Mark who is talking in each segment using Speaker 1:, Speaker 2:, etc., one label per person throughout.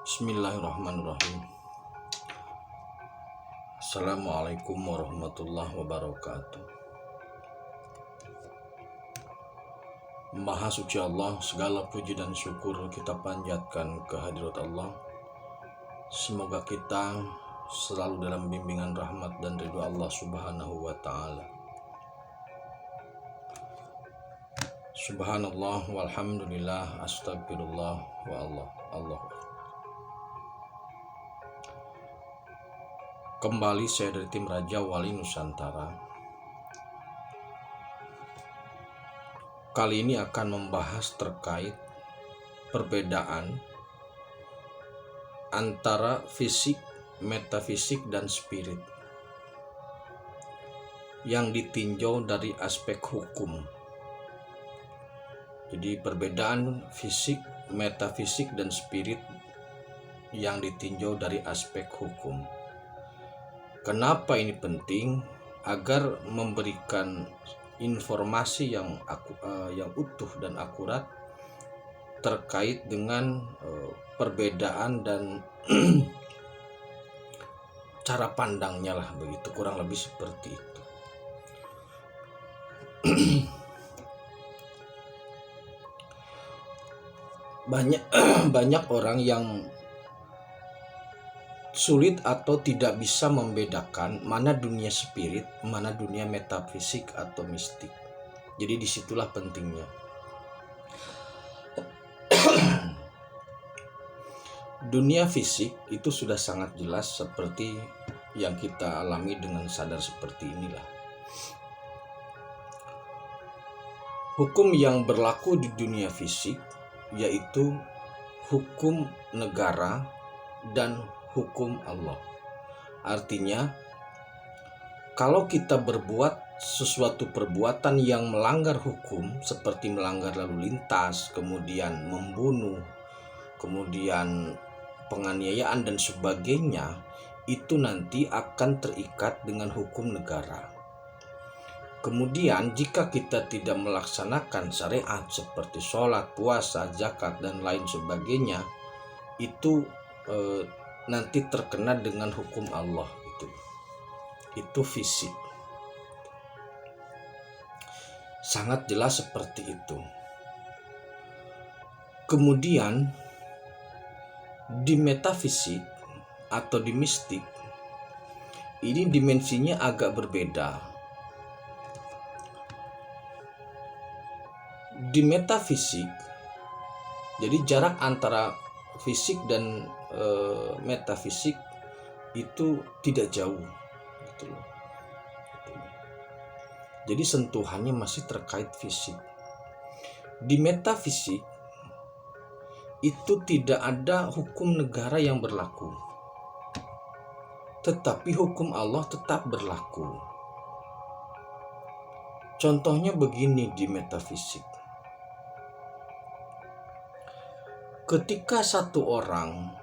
Speaker 1: Bismillahirrahmanirrahim. Assalamualaikum warahmatullahi wabarakatuh. Maha suci Allah, segala puji dan syukur kita panjatkan kehadirat Allah. Semoga kita selalu dalam bimbingan rahmat dan ridho Allah Subhanahu wa ta'ala. Subhanallah walhamdulillah astagfirullah wa Allah. Kembali saya dari tim Raja Wali Nusantara. Kali ini akan membahas terkait perbedaan antara fisik, metafisik, dan spirit yang ditinjau dari aspek hukum. Jadi perbedaan fisik, metafisik, dan spirit yang ditinjau dari aspek hukum. Kenapa ini penting? Agar memberikan informasi yang utuh dan akurat terkait dengan perbedaan dan cara pandangnya lah, begitu, kurang lebih seperti itu. Banyak orang yang sulit atau tidak bisa membedakan mana dunia spirit, mana dunia metafisik atau mistik. Jadi disitulah pentingnya. Dunia fisik itu sudah sangat jelas seperti yang kita alami dengan sadar seperti inilah. Hukum yang berlaku di dunia fisik yaitu hukum negara dan hukum Allah. Artinya, kalau kita berbuat sesuatu perbuatan yang melanggar hukum, seperti melanggar lalu lintas, kemudian membunuh, kemudian penganiayaan dan sebagainya, itu nanti akan terikat dengan hukum negara. Kemudian jika kita tidak melaksanakan syariat seperti sholat, puasa, zakat, dan lain sebagainya, itu nanti terkena dengan hukum Allah. Itu fisik. Sangat jelas seperti itu. Kemudian di metafisik atau di mistik, ini dimensinya agak berbeda. Di metafisik, jadi jarak antara fisik dan metafisik itu tidak jauh, gitu loh. Jadi sentuhannya masih terkait fisik. Di metafisik itu tidak ada hukum negara yang berlaku, tetapi hukum Allah tetap berlaku. Contohnya begini di metafisik. Ketika satu orang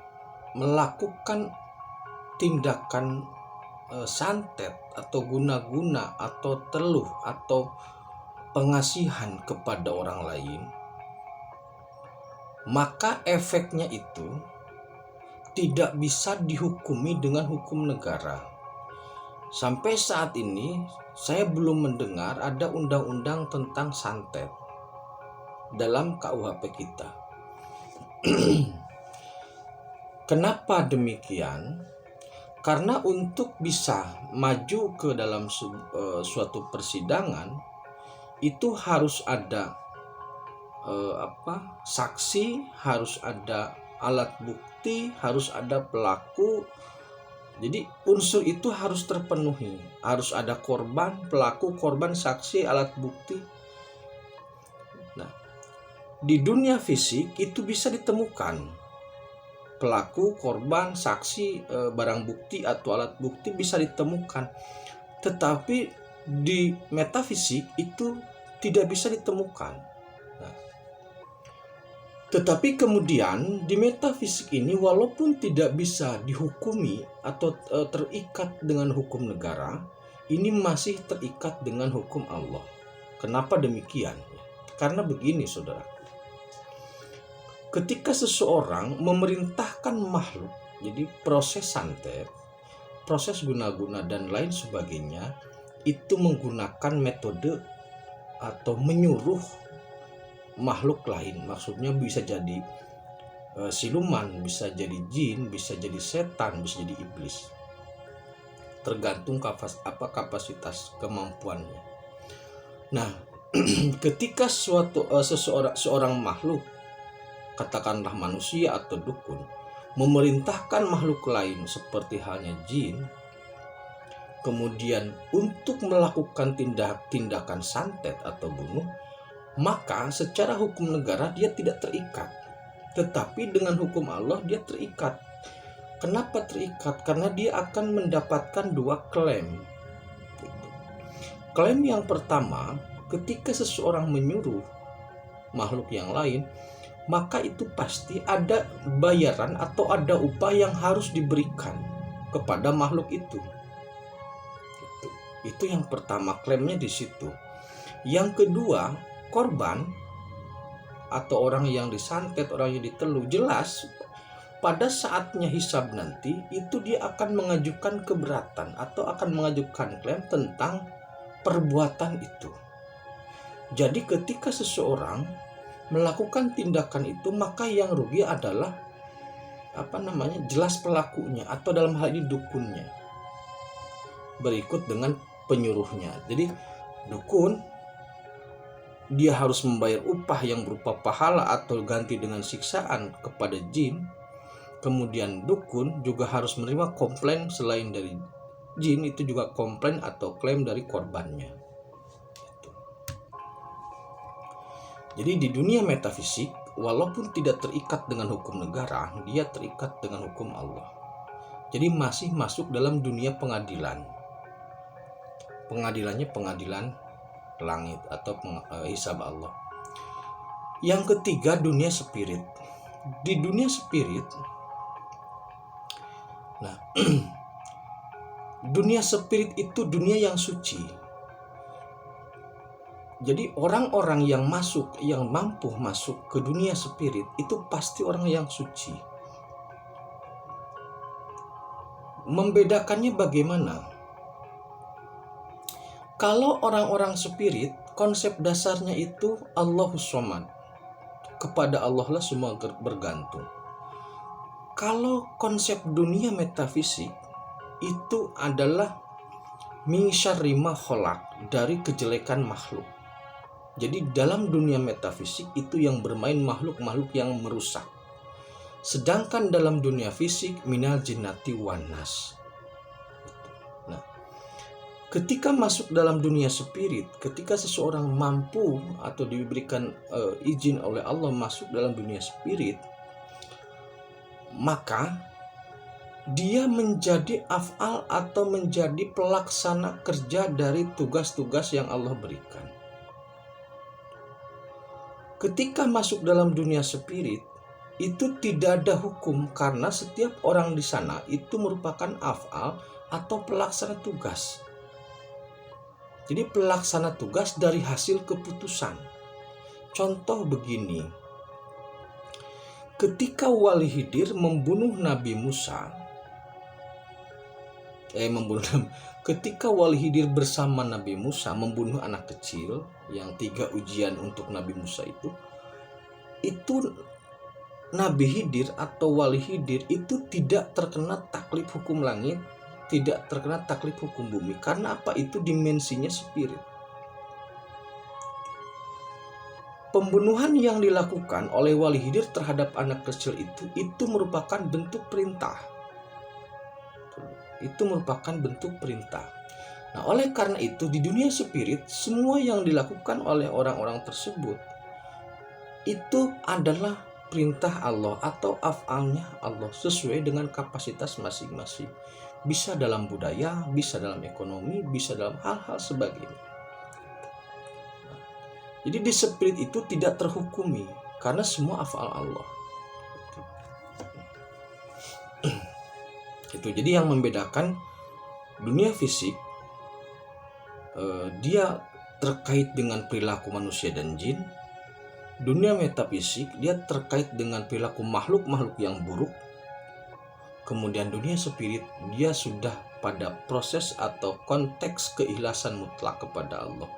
Speaker 1: melakukan tindakan santet atau guna-guna atau teluh atau pengasihan kepada orang lain, maka efeknya itu tidak bisa dihukumi dengan hukum negara. Sampai saat ini saya belum mendengar ada undang-undang tentang santet dalam KUHP kita. Kenapa demikian? Karena untuk bisa maju ke dalam suatu persidangan itu harus ada saksi, harus ada alat bukti, harus ada pelaku. Jadi unsur itu harus terpenuhi. Harus ada korban, pelaku, korban, saksi, alat bukti. Nah, di dunia fisik itu bisa ditemukan pelaku, korban, saksi, barang bukti atau alat bukti bisa ditemukan. Tetapi di metafisik itu tidak bisa ditemukan. Nah, tetapi kemudian di metafisik ini walaupun tidak bisa dihukumi atau terikat dengan hukum negara, ini masih terikat dengan hukum Allah. Kenapa demikian? Karena begini, saudara. ketika seseorang memerintahkan makhluk, jadi proses santet, proses guna-guna dan lain sebagainya, itu menggunakan metode atau menyuruh makhluk lain. Maksudnya bisa jadi siluman, bisa jadi jin, bisa jadi setan, bisa jadi iblis. Tergantung kapasitas kemampuannya. Nah, ketika seorang makhluk, katakanlah manusia atau dukun, memerintahkan makhluk lain seperti halnya jin, kemudian untuk melakukan tindakan santet atau bunuh, maka secara hukum negara dia tidak terikat. Tetapi dengan hukum Allah dia terikat. Kenapa terikat? Karena dia akan mendapatkan 2 klaim. Klaim yang pertama, ketika seseorang menyuruh makhluk yang lain, maka itu pasti ada bayaran atau ada upah yang harus diberikan kepada makhluk itu. Itu yang pertama, klaimnya di situ. Yang kedua, korban atau orang yang disantet, orang yang ditelu, jelas pada saatnya hisab nanti itu dia akan mengajukan keberatan atau akan mengajukan klaim tentang perbuatan itu. Jadi ketika seseorang melakukan tindakan itu, maka yang rugi adalah jelas pelakunya atau dalam hal ini dukunnya, berikut dengan penyuruhnya. Jadi dukun dia harus membayar upah yang berupa pahala atau ganti dengan siksaan kepada jin. Kemudian dukun juga harus menerima komplain selain dari jin, itu juga komplain atau klaim dari korbannya. Jadi di dunia metafisik, walaupun tidak terikat dengan hukum negara, dia terikat dengan hukum Allah. Jadi masih masuk dalam dunia pengadilan. Pengadilannya pengadilan langit atau hisab Allah. Yang ketiga, dunia spirit. Di dunia spirit, nah dunia spirit itu dunia yang suci. Jadi orang-orang yang mampu masuk ke dunia spirit itu pasti orang yang suci. Membedakannya bagaimana? Kalau orang-orang spirit, konsep dasarnya itu Allahus Shomad. Kepada Allah lah semua bergantung. Kalau konsep dunia metafisik itu adalah min syarri ma khalaq, dari kejelekan makhluk. Jadi dalam dunia metafisik itu yang bermain makhluk-makhluk yang merusak. Sedangkan dalam dunia fisik minal jinnati wan nas. Nah, ketika masuk dalam dunia spirit, ketika seseorang mampu atau diberikan izin oleh Allah masuk dalam dunia spirit, maka dia menjadi af'al atau menjadi pelaksana kerja dari tugas-tugas yang Allah berikan. Ketika masuk dalam dunia spirit, itu tidak ada hukum karena setiap orang di sana itu merupakan af'al atau pelaksana tugas. Jadi pelaksana tugas dari hasil keputusan. Contoh begini, ketika Wali Khidir membunuh Nabi Musa, ketika Wali Khidir bersama Nabi Musa membunuh anak kecil, yang 3 ujian untuk Nabi Musa itu Nabi Khidir atau Wali Khidir itu tidak terkena taklif hukum langit, tidak terkena taklif hukum bumi. Karena apa? Itu dimensinya spirit. Pembunuhan yang dilakukan oleh Wali Khidir terhadap anak kecil itu merupakan bentuk perintah. Itu merupakan bentuk perintah. Nah, oleh karena itu di dunia spirit semua yang dilakukan oleh orang-orang tersebut itu adalah perintah Allah atau af'alnya Allah sesuai dengan kapasitas masing-masing. Bisa dalam budaya, bisa dalam ekonomi, bisa dalam hal-hal sebagainya. Jadi di spirit itu tidak terhukumi karena semua af'al Allah. Itu jadi yang membedakan dunia fisik, dia terkait dengan perilaku manusia dan jin. Dunia metafisik dia terkait dengan perilaku makhluk-makhluk yang buruk. Kemudian dunia spirit dia sudah pada proses atau konteks keikhlasan mutlak kepada Allah,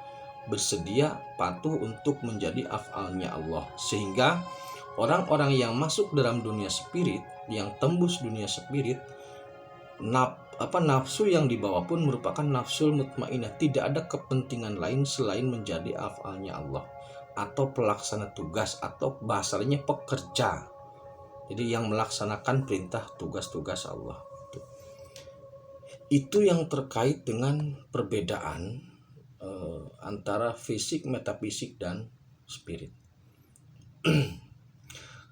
Speaker 1: bersedia patuh untuk menjadi afalnya Allah. Sehingga orang-orang yang masuk dalam dunia spirit, yang tembus dunia spirit, nafsu yang dibawa pun merupakan nafsul mutmainah. Tidak ada kepentingan lain selain menjadi afalnya Allah, atau pelaksana tugas, atau bahasanya pekerja. Jadi yang melaksanakan perintah tugas-tugas Allah. Itu yang terkait dengan perbedaan antara fisik, metafisik, dan spirit.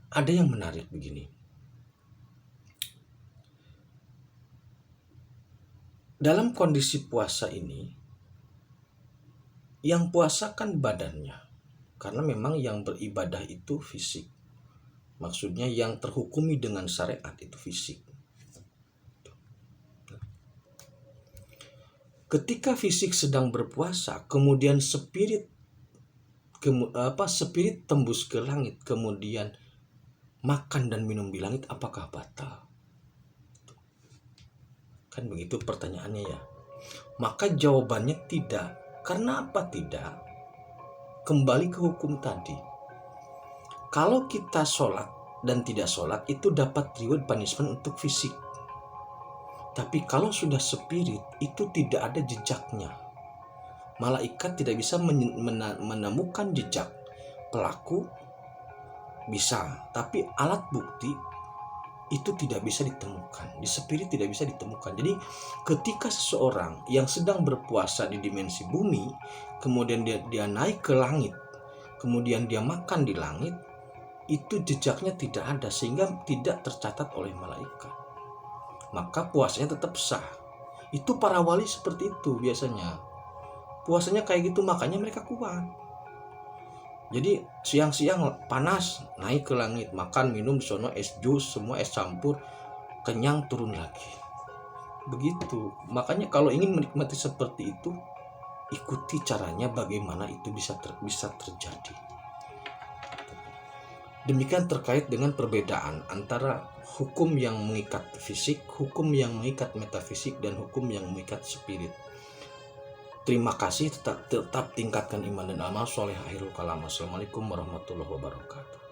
Speaker 1: Ada yang menarik begini. Dalam kondisi puasa ini, yang puasa kan badannya. Karena memang yang beribadah itu fisik. Maksudnya yang terhukumi dengan syariat itu fisik. Ketika fisik sedang berpuasa, kemudian spirit tembus ke langit, kemudian makan dan minum di langit, apakah batal? Kan begitu pertanyaannya ya. Maka jawabannya tidak. Karena apa tidak? Kembali ke hukum tadi. Kalau kita sholat dan tidak sholat itu dapat reward punishment untuk fisik. Tapi kalau sudah spirit itu tidak ada jejaknya. Malaikat tidak bisa menemukan jejak pelaku, bisa, tapi alat bukti itu tidak bisa ditemukan. Di spirit tidak bisa ditemukan. Jadi ketika seseorang yang sedang berpuasa di dimensi bumi, kemudian dia naik ke langit, kemudian dia makan di langit, itu jejaknya tidak ada sehingga tidak tercatat oleh malaikat. Maka puasanya tetap sah. Itu para wali seperti itu biasanya. Puasanya kayak gitu, makanya mereka kuat. Jadi siang-siang panas, naik ke langit, makan, minum, sono es jus, semua es campur, kenyang, turun lagi. Begitu. Makanya kalau ingin menikmati seperti itu, ikuti caranya bagaimana itu bisa terjadi. Demikian terkait dengan perbedaan antara hukum yang mengikat fisik, hukum yang mengikat metafisik, dan hukum yang mengikat spirit. Terima kasih, tetap tingkatkan iman dan amal soleh. Akhirul kalam. Assalamualaikum warahmatullahi wabarakatuh.